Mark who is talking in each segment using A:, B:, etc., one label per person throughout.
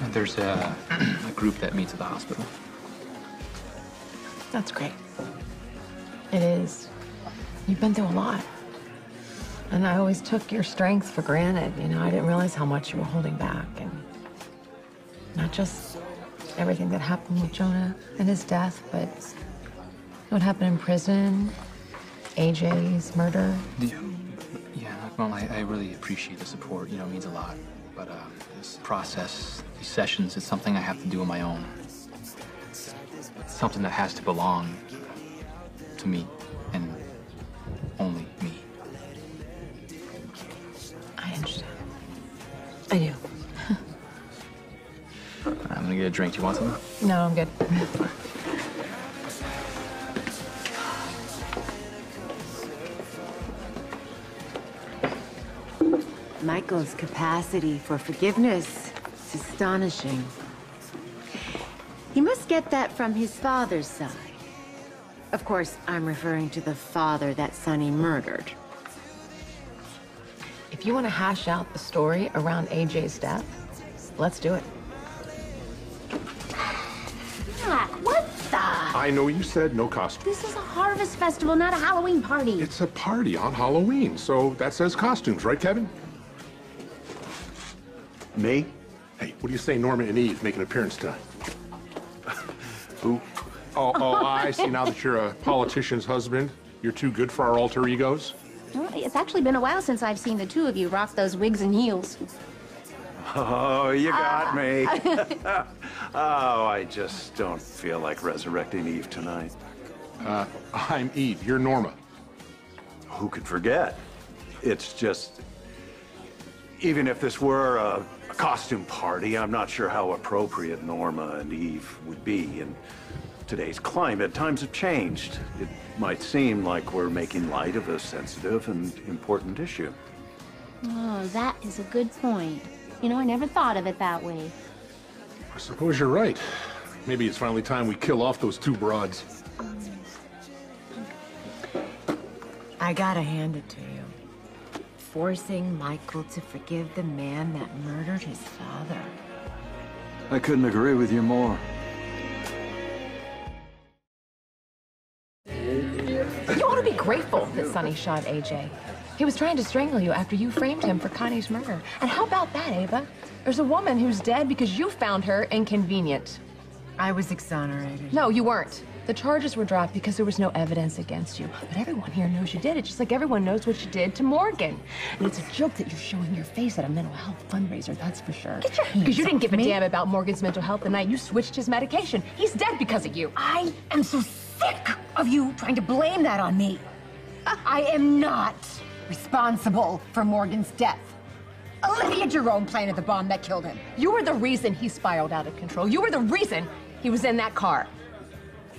A: There's a group that meets at the hospital.
B: That's great. It is. You've been through a lot. And I always took your strength for granted. You know, I didn't realize how much you were holding back. And not just everything that happened with Jonah and his death, but what happened in prison, AJ's murder.
A: Yeah, Mom, I really appreciate the support. You know, it means a lot. But this process, these sessions, it's something I have to do on my own. It's something that has to belong to me and only me.
B: I understand. I do.
A: I'm gonna get a drink. Do you want something?
B: No, I'm good.
C: Michael's capacity for forgiveness is astonishing. He must get that from his father's side. Of course, I'm referring to the father that Sonny murdered.
B: If you want to hash out the story around AJ's death, let's do it.
D: Jack, what the?
E: I know you said no costume.
D: This is a harvest festival, not a Halloween party.
E: It's a party on Halloween, so that says costumes, right, Kevin?
F: Me?
E: Hey, what do you say Norma and Eve make an appearance tonight?
F: Who?
E: Oh, I see now that you're a politician's husband. You're too good for our alter egos.
D: Well, it's actually been a while since I've seen the two of you rock those wigs and heels.
F: Oh, you got me. Oh, I just don't feel like resurrecting Eve tonight.
E: I'm Eve. You're Norma.
F: Who could forget? It's just... Even if this were a costume party, I'm not sure how appropriate Norma and Eve would be in today's climate. Times have changed. It might seem like we're making light of a sensitive and important issue.
D: Oh, that is a good point. You know, I never thought of it that way.
E: I suppose you're right. Maybe it's finally time we kill off those two broads.
C: I gotta hand it to you. Forcing Michael to forgive the man that murdered his father.
F: I couldn't agree with you more.
B: You ought to be grateful that Sonny shot AJ. He was trying to strangle you after you framed him for Connie's murder. And how about that, Ava? There's a woman who's dead because you found her inconvenient.
C: I was exonerated.
B: No, you weren't. The charges were dropped because there was no evidence against you. But everyone here knows you did it, just like everyone knows what you did to Morgan. And it's a joke that you're showing your face at a mental health fundraiser, that's for sure.
D: Get your hands
B: Because you didn't give a
D: off me.
B: damn about Morgan's mental health the night you switched his medication. He's dead because of you.
D: I am so sick of you trying to blame that on me. I am not responsible for Morgan's death. Olivia Jerome planted the bomb that killed him.
B: You were the reason he spiraled out of control. You were the reason he was in that car.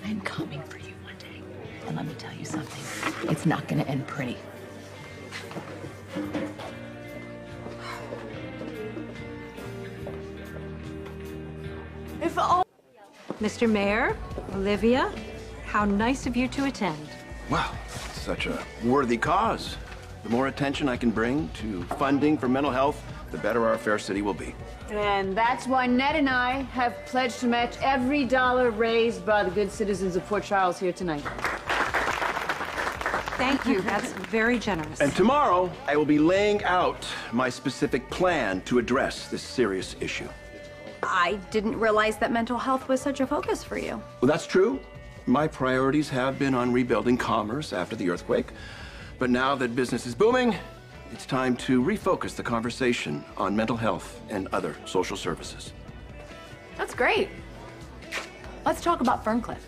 B: I'm coming for you one day. And let me tell you something. It's not gonna end pretty.
G: If all... Mr. Mayor, Olivia, how nice of you to attend.
H: Well, such a worthy cause. The more attention I can bring to funding for mental health, the better our fair city will be.
I: And that's why Ned and I have pledged to match every dollar raised by the good citizens of Port Charles here tonight.
G: Thank you. That's very generous.
H: And tomorrow, I will be laying out my specific plan to address this serious issue.
J: I didn't realize that mental health was such a focus for you.
H: Well, that's true. My priorities have been on rebuilding commerce after the earthquake. But now that business is booming, it's time to refocus the conversation on mental health and other social services.
B: That's great. Let's talk about Ferncliff.